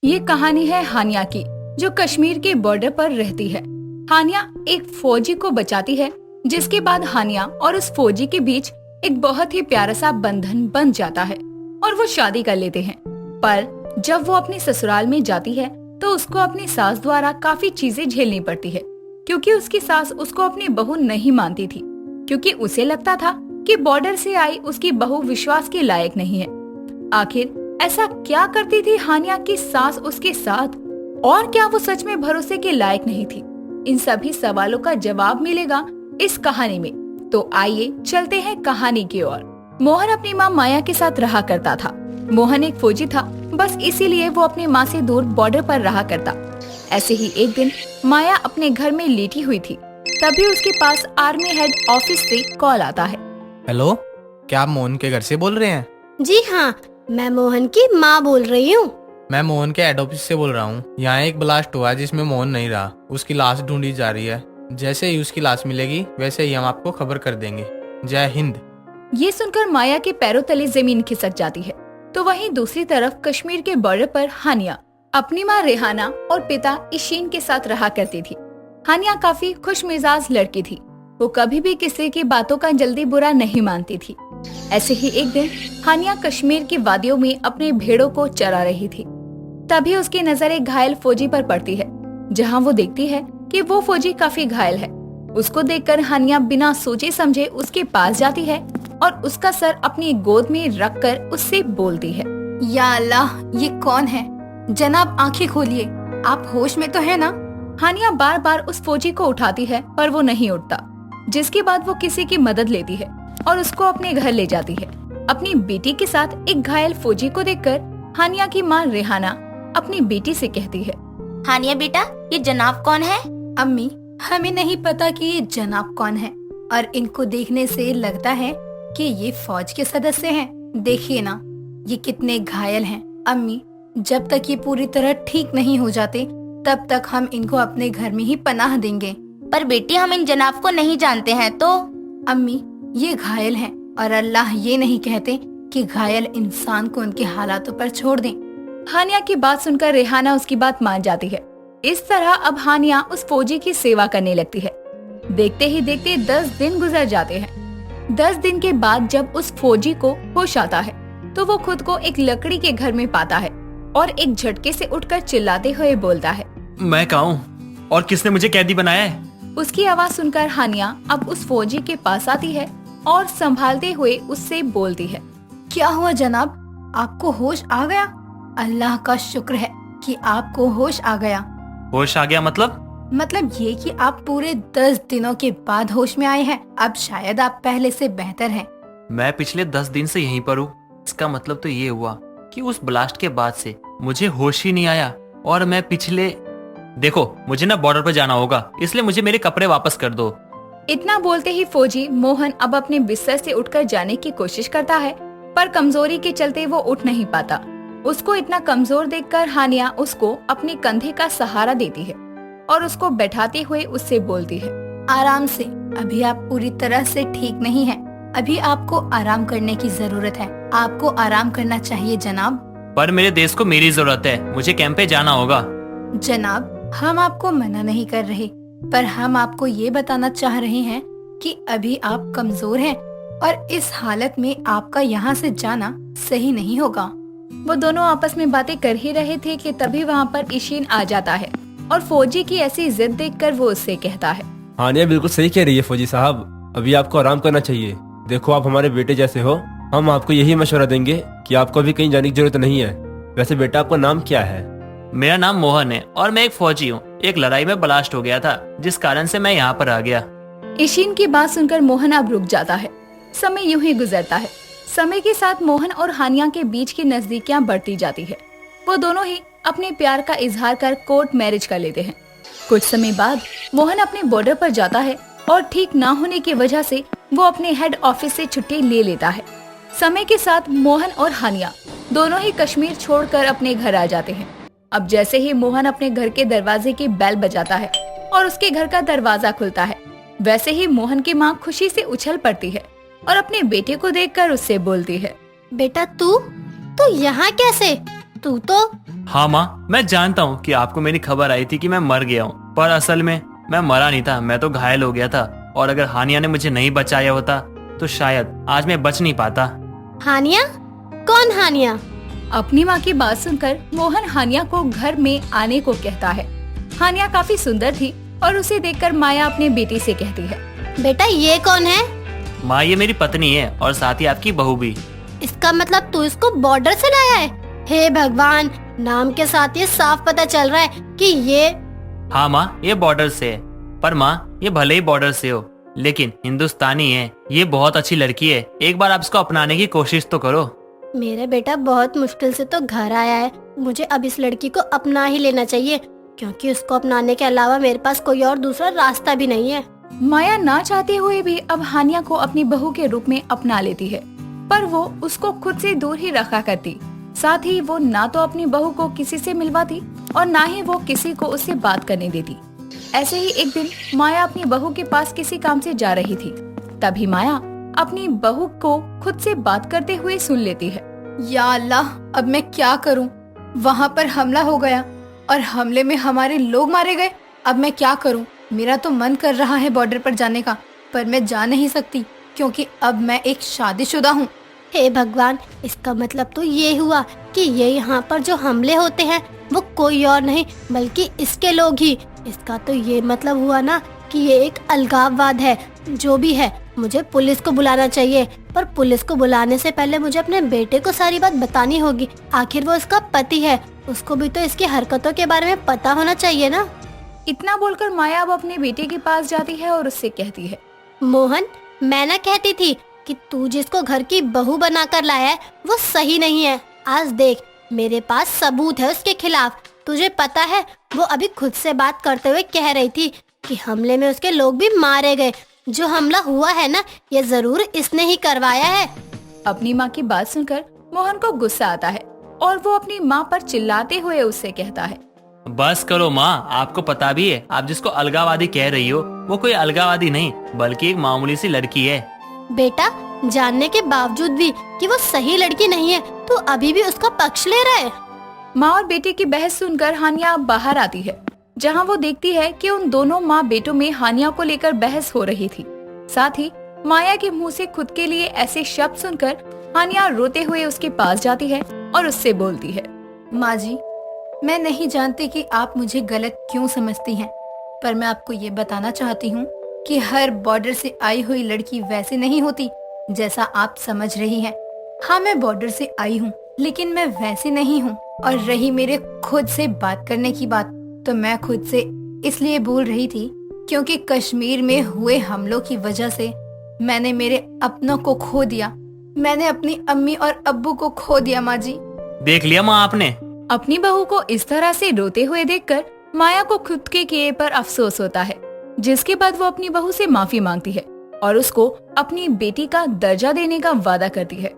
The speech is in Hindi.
ये कहानी है हानिया की, जो कश्मीर के बॉर्डर पर रहती है। हानिया एक फौजी को बचाती है, जिसके बाद हानिया और उस फौजी के बीच एक बहुत ही प्यारा सा बंधन बन जाता है और वो शादी कर लेते हैं। पर जब वो अपने ससुराल में जाती है तो उसको अपनी सास द्वारा काफी चीजें झेलनी पड़ती है, क्योंकि उसकी सास उसको अपनी बहू नहीं मानती थी, क्योंकि उसे लगता था कि बॉर्डर से आई उसकी बहू विश्वास के लायक नहीं है। आखिर ऐसा क्या करती थी हानिया की सास उसके साथ, और क्या वो सच में भरोसे के लायक नहीं थी? इन सभी सवालों का जवाब मिलेगा इस कहानी में। तो आइए चलते हैं कहानी की ओर। मोहन अपनी माँ माया के साथ रहा करता था। मोहन एक फौजी था, बस इसीलिए वो अपनी माँ से दूर बॉर्डर पर रहा करता। ऐसे ही एक दिन माया अपने घर में लेटी हुई थी, तभी उसके पास आर्मी हेड ऑफिस से कॉल आता है। हेलो, क्या आप मोहन के घर से बोल रहे हैं? जी हाँ, मैं मोहन की माँ बोल रही हूँ। मैं मोहन के हेड ऑफिस से बोल रहा हूँ। यहाँ एक ब्लास्ट हुआ जिसमें मोहन नहीं रहा, उसकी लाश ढूंढी जा रही है। जैसे ही उसकी लाश मिलेगी वैसे ही हम आपको खबर कर देंगे। जय हिंद। ये सुनकर माया के पैरों तले जमीन खिसक जाती है। तो वहीं दूसरी तरफ कश्मीर के बॉर्डर पर हानिया अपनी माँ रेहाना और पिता इशीन के साथ रहा करती थी। हानिया काफी खुश मिजाज लड़की थी। वो कभी भी किसी की बातों का जल्दी बुरा नहीं मानती थी। ऐसे ही एक दिन हानिया कश्मीर की वादियों में अपने भेड़ों को चरा रही थी। तभी उसकी नजर एक घायल फौजी पर पड़ती है, जहां वो देखती है कि वो फौजी काफी घायल है। उसको देखकर हानिया बिना सोचे समझे उसके पास जाती है और उसका सर अपनी गोद में रखकर उससे बोलती है, या अल्लाह, ये कौन है? जनाब आंखें खोलिए, आप होश में तो है ना? हानिया बार बार उस फौजी को उठाती है पर वो नहीं उठता, जिसके बाद वो किसी की मदद लेती है और उसको अपने घर ले जाती है। अपनी बेटी के साथ एक घायल फौजी को देखकर हानिया की माँ रेहाना अपनी बेटी से कहती है, हानिया बेटा, ये जनाब कौन है? अम्मी, हमें नहीं पता कि ये जनाब कौन है, और इनको देखने से लगता है कि ये फौज के सदस्य हैं। देखिए ना, ये कितने घायल हैं। अम्मी, जब तक ये पूरी तरह ठीक नहीं हो जाते तब तक हम इनको अपने घर में ही पनाह देंगे। पर बेटी, हम इन जनाब को नहीं जानते हैं तो। अम्मी, ये घायल हैं और अल्लाह ये नहीं कहते कि घायल इंसान को उनके हालातों पर छोड़ दें। हानिया की बात सुनकर रेहाना उसकी बात मान जाती है। इस तरह अब हानिया उस फौजी की सेवा करने लगती है। देखते ही देखते 10 दिन गुजर जाते हैं। 10 दिन के बाद जब उस फौजी को होश आता है तो वो खुद को एक लकड़ी के घर में पाता है और एक झटके से उठकर चिल्लाते हुए बोलता है, मैं कहाँ हूँ और किसने मुझे कैदी बनाया है? उसकी आवाज सुनकर हानिया अब उस फौजी के पास आती है और संभालते हुए उससे बोलती है, क्या हुआ जनाब, आपको होश आ गया? अल्लाह का शुक्र है कि आपको होश आ गया। होश आ गया मतलब? मतलब ये कि आप पूरे 10 दिनों के बाद होश में आए हैं। अब शायद आप पहले से बेहतर हैं। मैं पिछले 10 दिन से यहीं पर हूँ। इसका मतलब तो ये हुआ कि उस ब्लास्ट के बाद से मुझे होश ही नहीं आया। और मैं देखो, मुझे ना बॉर्डर पर जाना होगा, इसलिए मुझे मेरे कपड़े वापस कर दो। इतना बोलते ही फौजी मोहन अब अपने बिस्तर से उठकर जाने की कोशिश करता है, पर कमजोरी के चलते वो उठ नहीं पाता। उसको इतना कमजोर देखकर हानिया उसको अपने कंधे का सहारा देती है और उसको बैठाते हुए उससे बोलती है, आराम से, अभी आप पूरी तरह से ठीक नहीं हैं। अभी आपको आराम करने की जरूरत है। आपको आराम करना चाहिए जनाब। पर मेरे देश को मेरी जरूरत है, मुझे कैंप पे जाना होगा। जनाब, हम आपको मना नहीं कर रहे, पर हम आपको ये बताना चाह रहे हैं कि अभी आप कमजोर हैं और इस हालत में आपका यहाँ से जाना सही नहीं होगा। वो दोनों आपस में बातें कर ही रहे थे कि तभी वहाँ पर इशीन आ जाता है और फौजी की ऐसी जिद देखकर वो उससे कहता है, हानिया बिल्कुल सही कह रही है फौजी साहब, अभी आपको आराम करना चाहिए। देखो, आप हमारे बेटे जैसे हो, हम आपको यही मशवरा देंगे कि आपको अभी कहीं जाने की जरूरत नहीं है। वैसे बेटा, आपका नाम क्या है? मेरा नाम मोहन है और मैं एक फौजी हूँ। एक लड़ाई में ब्लास्ट हो गया था, जिस कारण से मैं यहाँ पर आ गया। इशीन की बात सुनकर मोहन अब रुक जाता है। समय यूं ही गुजरता है। समय के साथ मोहन और हानिया के बीच की नजदीकियां बढ़ती जाती है। वो दोनों ही अपने प्यार का इजहार कर कोर्ट मैरिज कर लेते हैं। कुछ समय बाद मोहन अपने बॉर्डर पर जाता है और ठीक ना होने की वजह से वो अपने हेड ऑफिस से छुट्टी ले लेता है। समय के साथ मोहन और हानिया दोनों ही कश्मीर छोड़कर अपने घर आ जाते हैं। अब जैसे ही मोहन अपने घर के दरवाजे की बेल बजाता है और उसके घर का दरवाजा खुलता है, वैसे ही मोहन की माँ खुशी से उछल पड़ती है और अपने बेटे को देखकर उससे बोलती है, बेटा, तू यहाँ कैसे? तू तो हाँ माँ, मैं जानता हूँ कि आपको मेरी खबर आई थी कि मैं मर गया हूँ, पर असल में मैं मरा नहीं था, मैं तो घायल हो गया था। और अगर हानिया ने मुझे नहीं बचाया होता तो शायद आज मैं बच नहीं पाता। हानिया? कौन हानिया? अपनी माँ की बात सुनकर मोहन हानिया को घर में आने को कहता है। हानिया काफी सुंदर थी और उसे देखकर माया अपने बेटी से कहती है, बेटा ये कौन है? माँ, ये मेरी पत्नी है और साथ ही आपकी बहू भी। इसका मतलब तू इसको बॉर्डर से लाया है? हे भगवान, नाम के साथ ये साफ पता चल रहा है कि ये। हाँ माँ, ये बॉर्डर से है, पर माँ ये भले ही बॉर्डर से हो लेकिन हिंदुस्तानी है। ये बहुत अच्छी लड़की है, एक बार आप इसको अपनाने की कोशिश तो करो। मेरा बेटा बहुत मुश्किल से तो घर आया है, मुझे अब इस लड़की को अपना ही लेना चाहिए, क्योंकि उसको अपनाने के अलावा मेरे पास कोई और दूसरा रास्ता भी नहीं है। माया ना चाहते हुए भी अब हानिया को अपनी बहू के रूप में अपना लेती है, पर वो उसको खुद से दूर ही रखा करती। साथ ही वो ना तो अपनी बहू को किसी से मिलवाती और ना ही वो किसी को उससे बात करने देती। ऐसे ही एक दिन माया अपनी बहू के पास किसी काम से जा रही थी। तभी माया अपनी बहू को खुद से बात करते हुए सुन लेती है। या अल्लाह, अब मैं क्या करूं? वहाँ पर हमला हो गया और हमले में हमारे लोग मारे गए। अब मैं क्या करूं? मेरा तो मन कर रहा है बॉर्डर पर जाने का, पर मैं जा नहीं सकती क्योंकि अब मैं एक शादीशुदा हूँ। हे भगवान, इसका मतलब तो ये हुआ कि ये यहाँ पर जो हमले होते हैं वो कोई और नहीं बल्कि इसके लोग ही। इसका तो ये मतलब हुआ ना कि ये एक अलगाववाद है। जो भी है, मुझे पुलिस को बुलाना चाहिए, पर पुलिस को बुलाने से पहले मुझे अपने बेटे को सारी बात बतानी होगी। आखिर वो इसका पति है, उसको भी तो इसकी हरकतों के बारे में पता होना चाहिए ना। इतना बोलकर माया अब अपने बेटे के पास जाती है और उससे कहती है, मोहन, मैं ना कहती थी कि तू जिसको घर की बहू बनाकर लाया है वो सही नहीं है। आज देख, मेरे पास सबूत है उसके खिलाफ। तुझे पता है, वो अभी खुद से बात करते हुए कह रही थी कि हमले में उसके लोग भी मारे गए। जो हमला हुआ है ना, ये जरूर इसने ही करवाया है। अपनी माँ की बात सुनकर मोहन को गुस्सा आता है और वो अपनी माँ पर चिल्लाते हुए उससे कहता है, बस करो माँ, आपको पता भी है आप जिसको अलगावादी कह रही हो वो कोई अलगावादी नहीं बल्कि एक मामूली सी लड़की है। बेटा, जानने के बावजूद भी कि वो सही लड़की नहीं है, तू अभी भी उसका पक्ष ले रहा है। माँ और बेटे की बहस सुनकर हानिया बाहर आती है, जहाँ वो देखती है कि उन दोनों माँ बेटों में हानिया को लेकर बहस हो रही थी। साथ ही माया के मुंह से खुद के लिए ऐसे शब्द सुनकर हानिया रोते हुए उसके पास जाती है और उससे बोलती है, माँ जी, मैं नहीं जानती कि आप मुझे गलत क्यों समझती हैं, पर मैं आपको ये बताना चाहती हूँ कि हर बॉर्डर से आई हुई लड़की वैसे नहीं होती जैसा आप समझ रही हैं। हाँ, मैं बॉर्डर से आई हूँ, लेकिन मैं वैसी नहीं हूँ। और रही मेरे खुद से बात करने की बात, तो मैं खुद से इसलिए बोल रही थी क्योंकि कश्मीर में हुए हमलों की वजह से मैंने मेरे अपनों को खो दिया। मैंने अपनी अम्मी और अब्बू को खो दिया। माँ जी, देख लिया माँ आपने। अपनी बहू को इस तरह से रोते हुए देखकर माया को खुद के किए पर अफसोस होता है, जिसके बाद वो अपनी बहू से माफी मांगती है और उसको अपनी बेटी का दर्जा देने का वादा करती है।